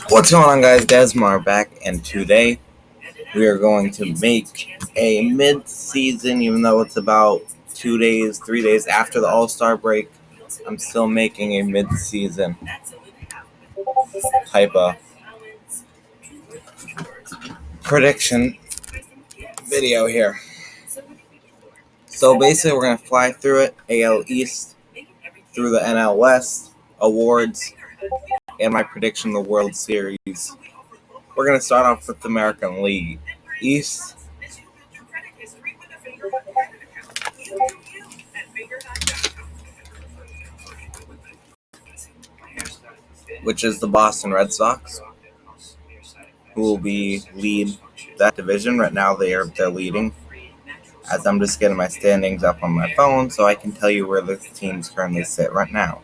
What's going on, guys? Desmar back, and today we are going to make a mid-season, even though it's about 2 days, 3 days after the All-Star break. I'm still making a mid-season type of prediction video here. So basically, we're going to fly through it, AL East, through the NL West, awards, and my prediction of the World Series. We're going to start off with the American League East. Which is the Boston Red Sox, who will lead that division. Right now they're leading, as I'm just getting my standings up on my phone so I can tell you where the teams currently sit right now.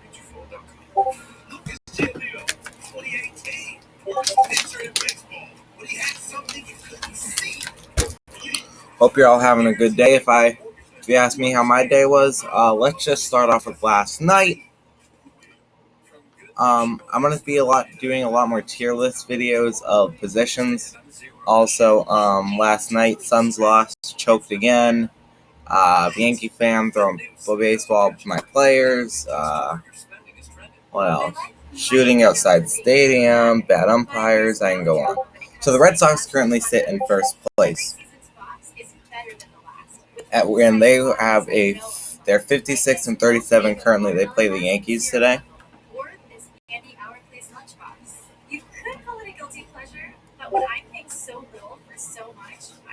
Hope you're all having a good day. If you ask me how my day was, let's just start off with last night. I'm going to be doing a lot more tier list videos of positions. Also, last night, Suns lost, choked again. Yankee fan throwing baseball to my players. What else? Shooting outside stadium, bad umpires, I can go on. So the Red Sox currently sit in first place. And they're 56 and 37 currently. They play the Yankees today.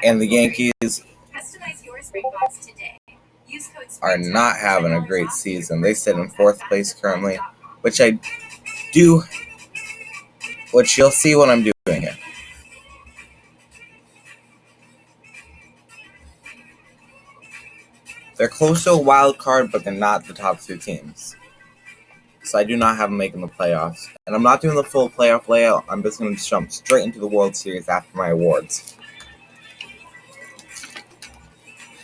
And the Yankees are not having a great season. They sit in fourth place currently, which you'll see what I'm doing here. They're close to a wild card, but they're not the top two teams. So I do not have them making the playoffs. And I'm not doing the full playoff layout. I'm just going to jump straight into the World Series after my awards.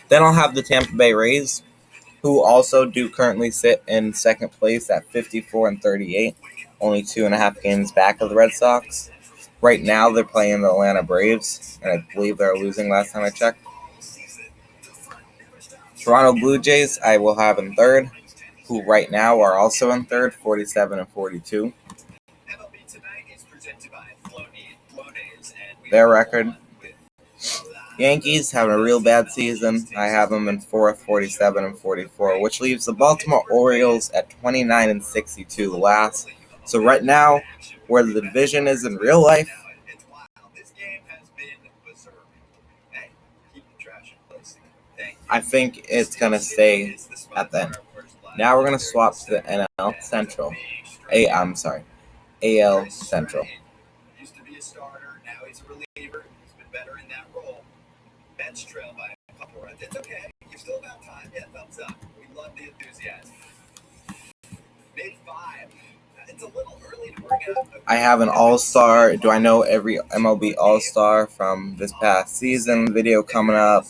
Then I'll have the Tampa Bay Rays, who also do currently sit in second place at 54 and 38, only 2.5 games back of the Red Sox. Right now, they're playing the Atlanta Braves, and I believe they're losing last time I checked. Toronto Blue Jays, I will have in third, who right now are also in third, 47 and 42. Their record. Yankees having a real bad season. I have them in fourth, 47 and 44, which leaves the Baltimore Orioles at 29 and 62 last. So right now, where the division is in real life, I think it's going to stay at the end. Now we're going to swap to the NL Central. AL Central. Used to be a starter, now he's a reliever. He's been better in that role. Bench trail by a couple runs. It's okay. You still got time. Yeah, thumbs up. We love the enthusiasm. Mid-5. It's a little early to bring up. I have an all-star. Do I know every MLB all-star from this past season video coming up?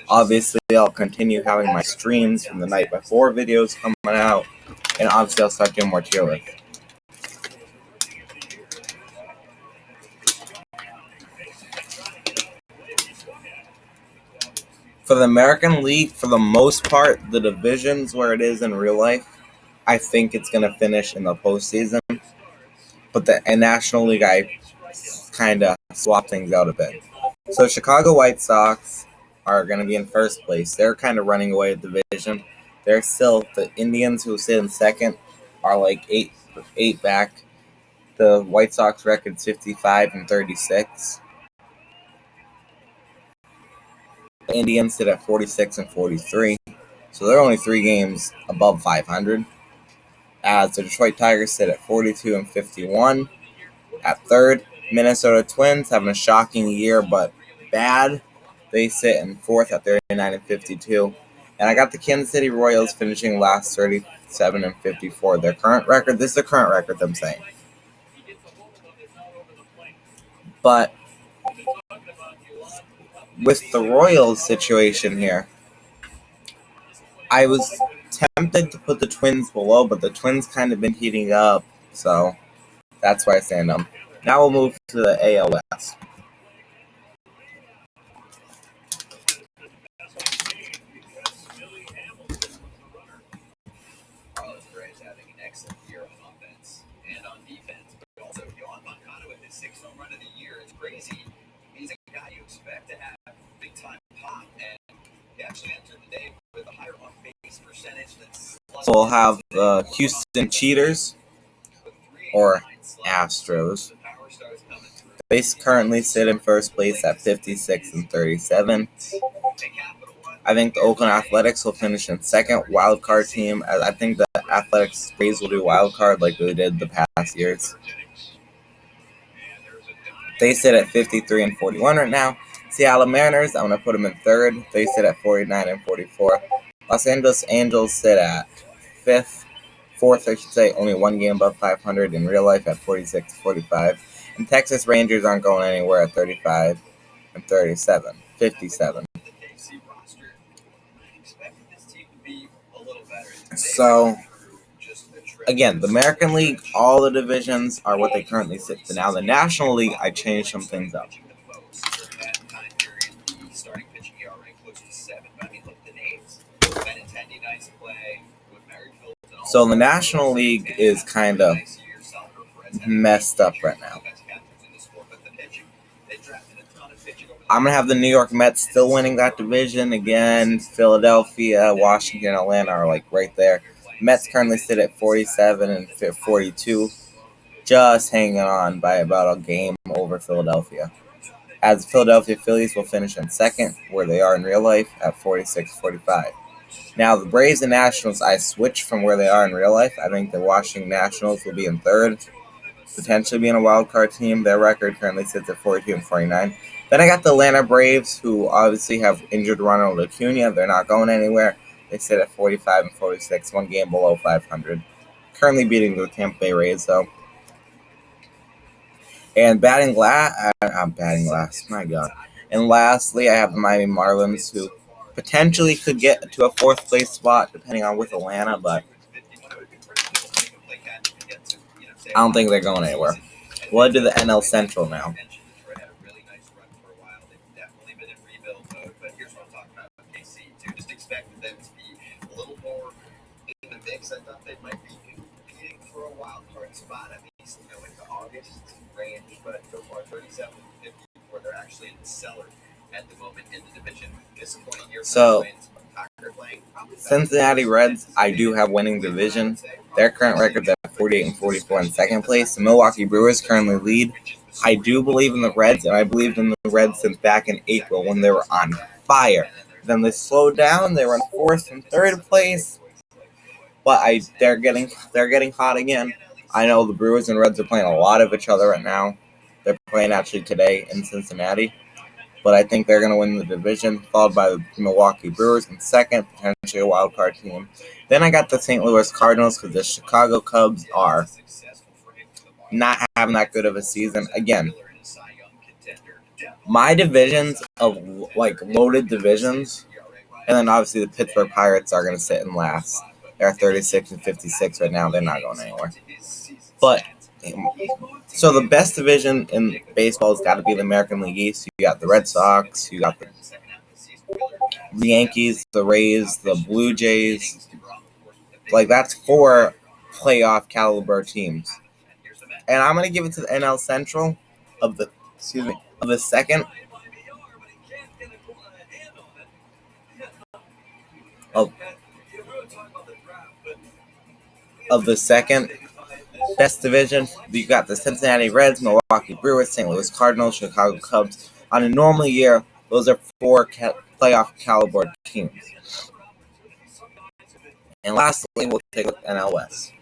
Obviously, I'll continue having my streams from the night before videos coming out. And obviously, I'll start doing more tier lists. For the American League, for the most part, the division's where it is in real life. I think it's going to finish in the postseason. But the National League, I kind of swap things out a bit. So Chicago White Sox are going to be in first place. They're kind of running away with the division. They're still, the Indians who sit in second are like eight back. The White Sox record's 55 and 36. The Indians sit at 46 and 43. So they're only 3 games above 500. As the Detroit Tigers sit at 42 and 51. At third, Minnesota Twins having a shocking year, but bad. They sit in fourth at 39 and 52. And I got the Kansas City Royals finishing last, 37 and 54. Their current record, this is the current record I'm saying. But with the Royals situation here, I was tempted to put the Twins below, but the Twins kind of been heating up. So That's why I stand them. Now we'll move to the AL West. So we'll have the Houston Cheaters, or Astros. They currently sit in first place at 56 and 37. I think the Oakland Athletics will finish in second, wild card team. I think the Athletics Rays will do wild card like they did the past years. They sit at 53 and 41 right now. Seattle Mariners, I'm going to put them in third. They sit at 49 and 44. Los Angeles Angels sit at fourth, I should say, only one game above 500 in real life at 46 and 45. And Texas Rangers aren't going anywhere at 35 and 57. So, again, the American League, all the divisions are what they currently sit. Now, the National League, I changed some things up. So the National League is kind of messed up right now. I'm going to have the New York Mets still winning that division. Again, Philadelphia, Washington, Atlanta are like right there. Mets currently sit at 47 and 42, just hanging on by about a game over Philadelphia. As Philadelphia Phillies will finish in second, where they are in real life, at 46-45. Now, the Braves and Nationals, I switched from where they are in real life. I think the Washington Nationals will be in third, potentially being a wild card team. Their record currently sits at 42 and 49. Then I got the Atlanta Braves, who obviously have injured Ronald Acuna. They're not going anywhere. They sit at 45 and 46, one game below 500. Currently beating the Tampa Bay Rays, though. And batting last, my God. And lastly, I have the Miami Marlins, who potentially could get to a fourth place spot, depending on with Atlanta, but I don't think they're going anywhere. We'll do the NL Central now. So, Cincinnati Reds, I do have winning division. Their current record's at 48 and 44 in second place. The Milwaukee Brewers currently lead. I do believe in the Reds, and I believed in the Reds since back in April when they were on fire. Then they slowed down. They were in fourth and third place, but they're getting hot again. I know the Brewers and Reds are playing a lot of each other right now. They're playing actually today in Cincinnati. But I think they're going to win the division, followed by the Milwaukee Brewers in second, potentially a wild card team. Then I got the St. Louis Cardinals because the Chicago Cubs are not having that good of a season. Again, my divisions of like loaded divisions, and then obviously the Pittsburgh Pirates are going to sit in last. They're 36 and 56 right now. They're not going anywhere. But so the best division in baseball has got to be the American League East. You got the Red Sox, you got the Yankees, the Rays, the Blue Jays. Like that's 4 playoff caliber teams. And I'm gonna give it to the NL Central of the second of the second best division. You got the Cincinnati Reds, Milwaukee Brewers, St. Louis Cardinals, Chicago Cubs. On a normal year, those are 4 playoff caliber teams. And lastly, we'll take a look at NL West.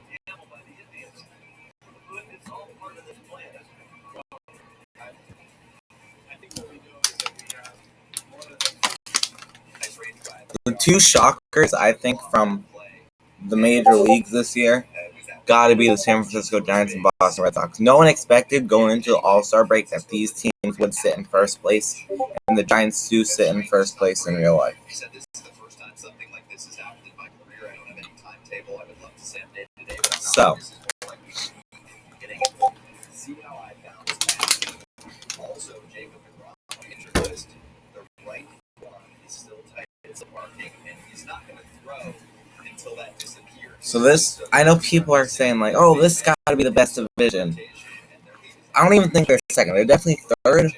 The 2 shockers, I think, from the major leagues this year got to be the San Francisco Giants and Boston Red Sox. No one expected going into the All-Star break that these teams would sit in first place, and the Giants do sit in first place in real life. So, So this, I know people are saying like, oh, this got to be the best division. I don't even think they're second. They're definitely third,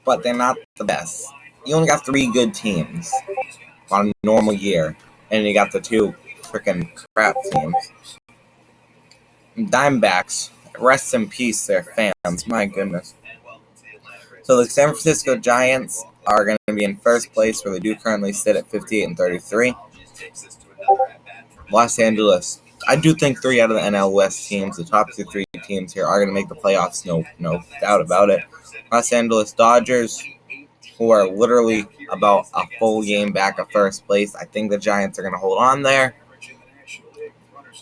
but they're not the best. You only got 3 good teams on a normal year, and you got the 2 freaking crap teams. Diamondbacks, rest in peace, their fans. My goodness. So the San Francisco Giants are going to be in first place, where they do currently sit at 58-33. Los Angeles. I do think 3 out of the NL West teams, the top 3 teams here, are going to make the playoffs. No doubt about it. Los Angeles Dodgers, who are literally about a full game back of first place. I think the Giants are going to hold on there.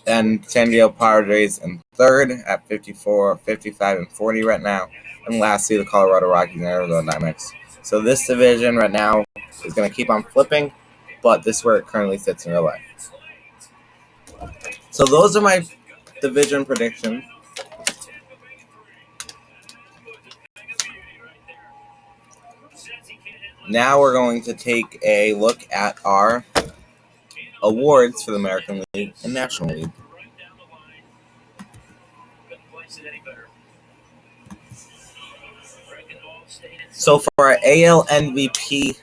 And San Diego Padres in third at 54, 55, and 40 right now. And lastly, the Colorado Rockies and Arizona Diamondbacks. So this division right now is going to keep on flipping, but this is where it currently sits in real life. So those are my division predictions. Now we're going to take a look at our awards for the American League and National League. So for our AL MVP,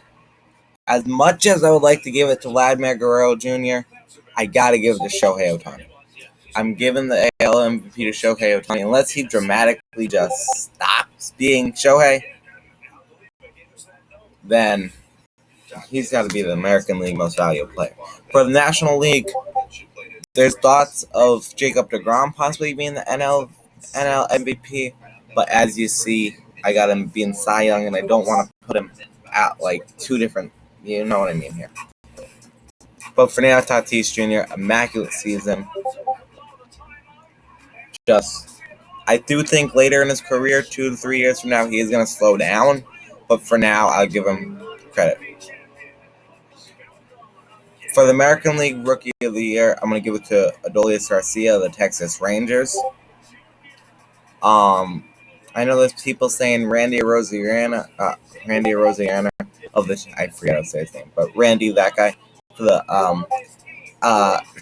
as much as I would like to give it to Vladimir Guerrero Jr., I got to give it to Shohei Ohtani. I'm giving the AL MVP to Shohei Ohtani unless he dramatically just stops being Shohei. Then he's got to be the American League Most Valuable Player. For the National League, there's thoughts of Jacob deGrom possibly being the NL MVP, but as you see, I got him being Cy Young, and I don't want to put him at like 2 different. You know what I mean here. But Fernando Tatis Jr., immaculate season. I do think later in his career, 2 to 3 years from now, he is going to slow down. But for now, I'll give him credit. For the American League Rookie of the Year, I'm going to give it to Adolis Garcia of the Texas Rangers. I know there's people saying Randy Rosiana of the, I forget how to say his name, but Randy, that guy, for the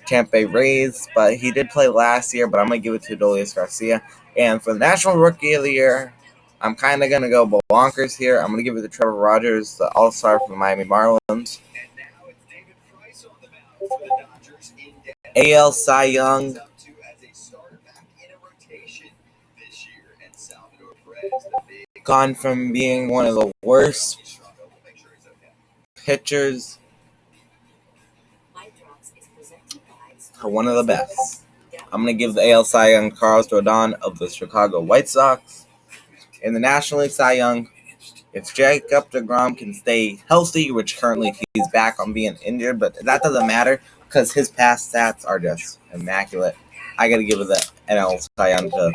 Tampa Bay Rays, but he did play last year, but I'm going to give it to Adolis Garcia. And for the National Rookie of the Year, I'm kind of going to go bonkers here. I'm going to give it to Trevor Rogers, the All-Star from the Miami Marlins. AL Cy Young, gone from being one of the worst pitchers to one of the best. I'm going to give the AL Cy Young to Carlos Rodon of the Chicago White Sox. In the National League Cy Young, if Jacob deGrom can stay healthy, which currently he's back on being injured, but that doesn't matter because his past stats are just immaculate. I got to give it the NL Cy Young to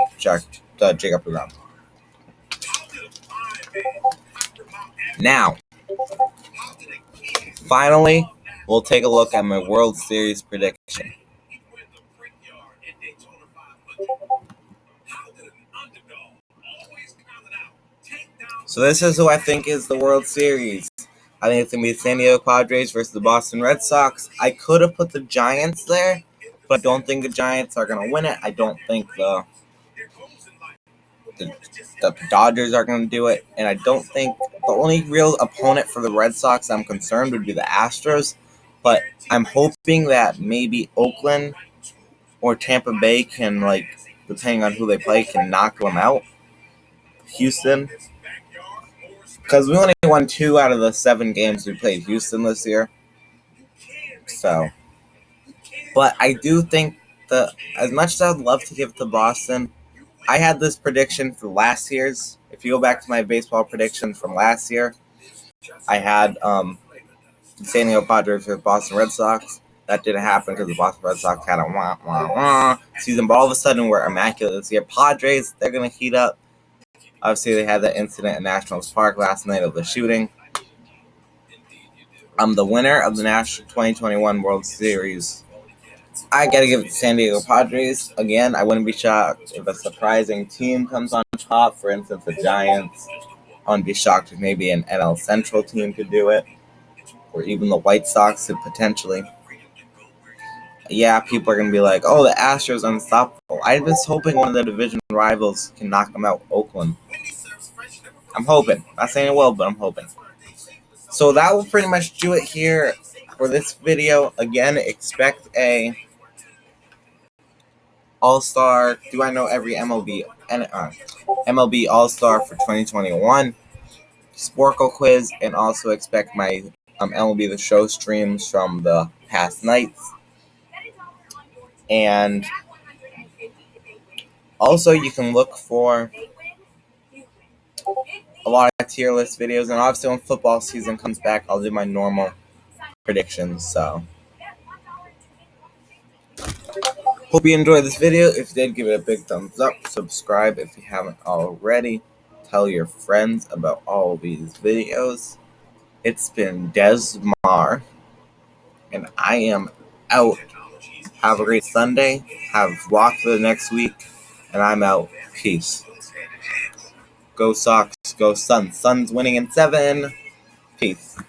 Jacob deGrom. Now, finally, we'll take a look at my World Series prediction. So this is who I think is the World Series. I think it's going to be the San Diego Padres versus the Boston Red Sox. I could have put the Giants there, but I don't think the Giants are going to win it. I don't think the Dodgers are going to do it. And I don't think the only real opponent for the Red Sox I'm concerned would be the Astros. But I'm hoping that maybe Oakland or Tampa Bay can, like, depending on who they play, can knock them out. Houston. Because we only won 2 out of the 7 games we played Houston this year. So, but I do think that as much as I'd love to give it to Boston, I had this prediction for last year's. If you go back to my baseball predictions from last year, I had San Diego Padres versus Boston Red Sox. That didn't happen because the Boston Red Sox had a season, but all of a sudden we're immaculate this year. Padres, they're going to heat up. Obviously, they had that incident at Nationals Park last night of the shooting. The winner of the National 2021 World Series, I got to give it to San Diego Padres. Again, I wouldn't be shocked if a surprising team comes on top. For instance, the Giants. I wouldn't be shocked if maybe an NL Central team could do it. or even the White Sox could potentially. Yeah, people are going to be like, oh, the Astros are unstoppable. I was hoping one of the division rivals can knock them out, Oakland. I'm hoping. Not saying it will, but I'm hoping. So that will pretty much do it here for this video. Again, expect a All-Star. Do I know every MLB and MLB All-Star for 2021? Sporkle quiz, and also expect my MLB The Show streams from the past nights. And also, you can look for a lot of tier list videos, and obviously when football season comes back, I'll do my normal predictions. So, hope you enjoyed this video. If you did, give it a big thumbs up. Subscribe if you haven't already. Tell your friends about all of these videos. It's been Desmar, and I am out. Have a great Sunday. Have luck for the next week, and I'm out. Peace. Go Sox. Go Suns. Suns winning in 7. Peace.